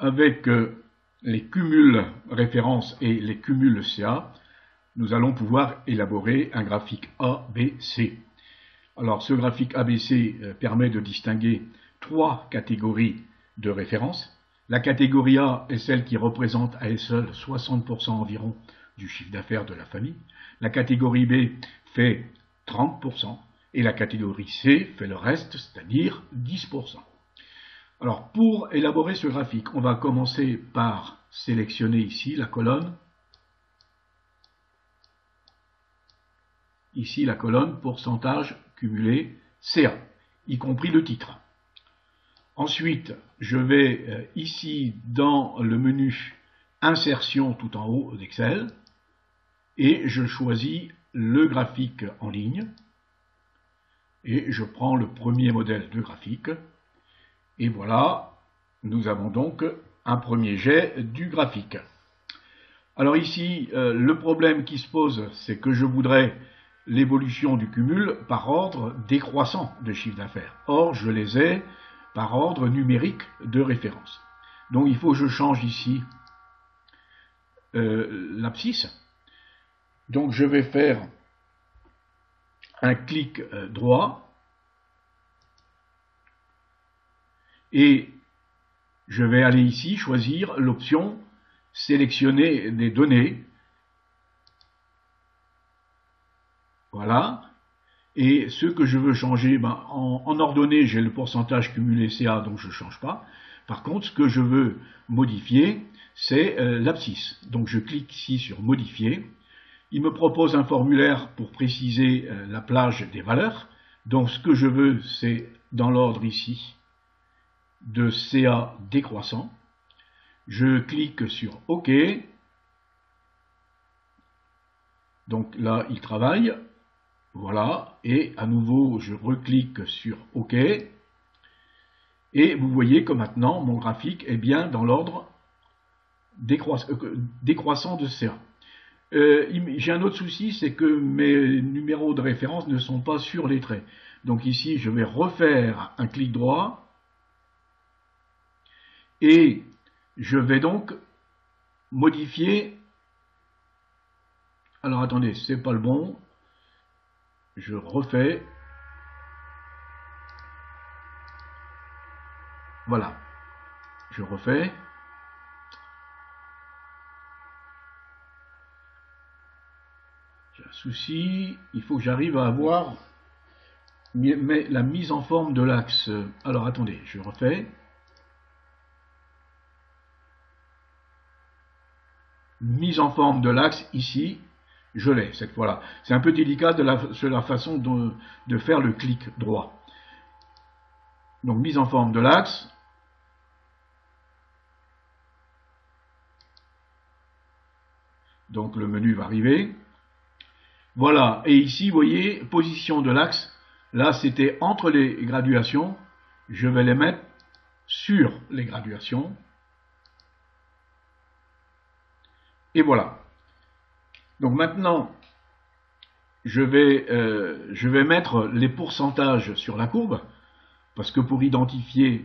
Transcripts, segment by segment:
avec les cumuls références et les cumuls CA, nous allons pouvoir élaborer un graphique ABC. Alors ce graphique ABC permet de distinguer trois catégories de références. La catégorie A est celle qui représente à elle seule 60% environ du chiffre d'affaires de la famille. La catégorie B fait 30% et la catégorie C fait le reste, c'est-à-dire 10%. Alors pour élaborer ce graphique, on va commencer par sélectionner ici la colonne. Ici la colonne pourcentage cumulé CA, y compris le titre. Ensuite, je vais ici dans le menu Insertion tout en haut d'Excel et je choisis le graphique en ligne et je prends le premier modèle de graphique et voilà, nous avons donc un premier jet du graphique. Alors ici, le problème qui se pose, c'est que je voudrais l'évolution du cumul par ordre décroissant de chiffre d'affaires. Or, je les ai par ordre numérique de référence. Donc il faut que je change ici l'abscisse. Donc je vais faire un clic droit et je vais aller ici choisir l'option sélectionner des données. Voilà. Et ce que je veux changer, en ordonnée, j'ai le pourcentage cumulé CA, donc je ne change pas. Par contre, ce que je veux modifier, c'est l'abscisse. Donc je clique ici sur modifier. Il me propose un formulaire pour préciser la plage des valeurs. Donc ce que je veux, c'est dans l'ordre ici de CA décroissant. Je clique sur OK. Donc là, il travaille. Voilà, et à nouveau, je reclique sur OK. Et vous voyez que maintenant, mon graphique est bien dans l'ordre décroissant de CA. J'ai un autre souci, c'est que mes numéros de référence ne sont pas sur les traits. Donc ici, je vais refaire un clic droit. Et je vais donc modifier. Alors attendez, c'est pas le bon. Je refais. Voilà. Je refais. J'ai un souci. Il faut que j'arrive à avoir la mise en forme de l'axe. Alors attendez, je refais. Mise en forme de l'axe ici. Je l'ai cette fois-là. C'est un peu délicat sur la façon de faire le clic droit. Donc mise en forme de l'axe. Donc le menu va arriver. Voilà. Et ici, vous voyez, position de l'axe. Là, c'était entre les graduations. Je vais les mettre sur les graduations. Et voilà. Donc maintenant, je vais mettre les pourcentages sur la courbe, parce que pour identifier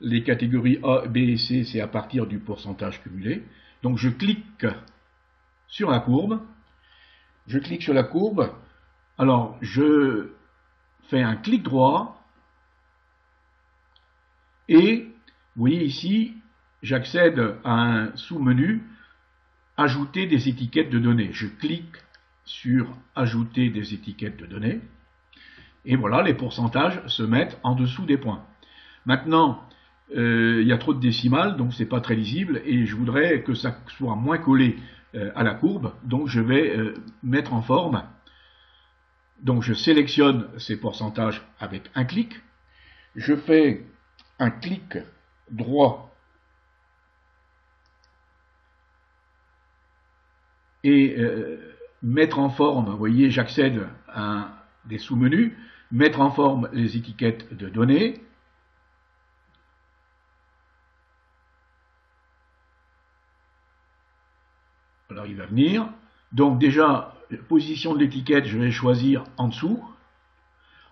les catégories A, B et C, c'est à partir du pourcentage cumulé. Donc je clique sur la courbe. Je clique sur la courbe. Alors, je fais un clic droit. Et, vous voyez ici, j'accède à un sous-menu. Ajouter des étiquettes de données. Je clique sur ajouter des étiquettes de données. Et voilà, les pourcentages se mettent en dessous des points. Maintenant, il y a trop de décimales, donc c'est pas très lisible, et je voudrais que ça soit moins collé à la courbe, donc je vais mettre en forme. Donc je sélectionne ces pourcentages avec un clic. Je fais un clic droit et mettre en forme, vous voyez, j'accède à des sous-menus, mettre en forme les étiquettes de données. Alors il va venir. Donc déjà, position de l'étiquette, je vais choisir en dessous.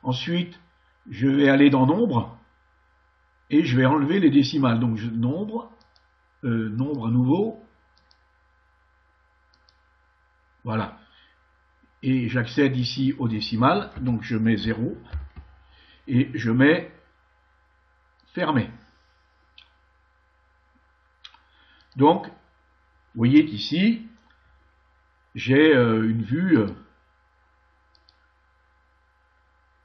Ensuite, je vais aller dans nombre et je vais enlever les décimales. Donc nombre, nombre à nouveau. Voilà. Et j'accède ici au décimal, donc je mets 0 et je mets fermé. Donc, vous voyez qu'ici, j'ai une vue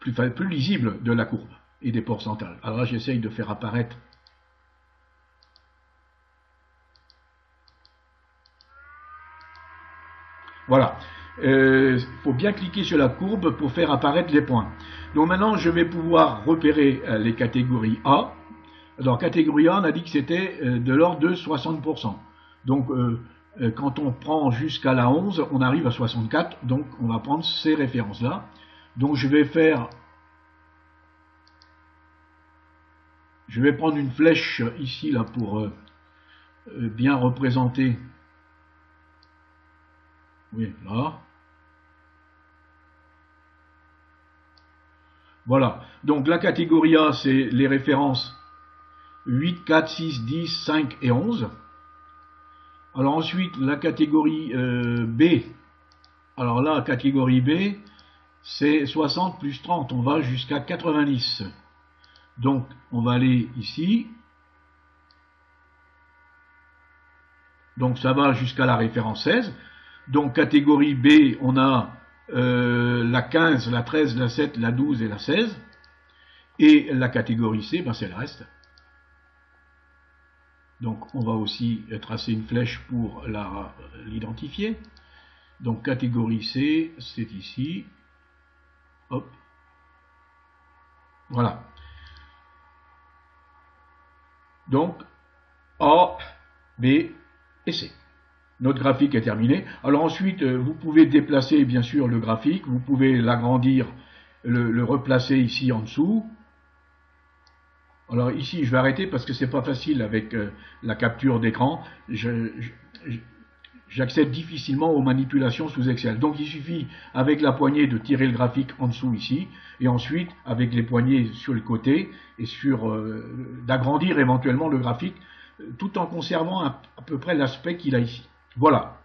plus lisible de la courbe et des pourcentages. Alors là, j'essaye de faire apparaître. Voilà. Il faut bien cliquer sur la courbe pour faire apparaître les points. Donc maintenant, je vais pouvoir repérer les catégories A. Alors, catégorie A, on a dit que c'était de l'ordre de 60%. Donc, quand on prend jusqu'à la 11, on arrive à 64. Donc, on va prendre ces références-là. Donc, je vais prendre une flèche ici là pour bien représenter. Oui, là. Voilà. Donc, la catégorie A, c'est les références 8, 4, 6, 10, 5 et 11. Alors ensuite, la catégorie B. Alors là, la catégorie B, c'est 60 plus 30. On va jusqu'à 90. Donc, on va aller ici. Donc, ça va jusqu'à la référence 16. Donc, catégorie B, on a la 15, la 13, la 7, la 12 et la 16. Et la catégorie C, ben, c'est le reste. Donc, on va aussi tracer une flèche pour l'identifier. Donc, catégorie C, c'est ici. Hop. Voilà. Donc, A, B et C. Notre graphique est terminé. Alors ensuite, vous pouvez déplacer bien sûr le graphique. Vous pouvez l'agrandir, le replacer ici en dessous. Alors ici, je vais arrêter parce que c'est pas facile avec la capture d'écran. J'accède difficilement aux manipulations sous Excel. Donc il suffit avec la poignée de tirer le graphique en dessous ici, et ensuite avec les poignées sur le côté, et d'agrandir éventuellement le graphique, tout en conservant à peu près l'aspect qu'il a ici. Voilà.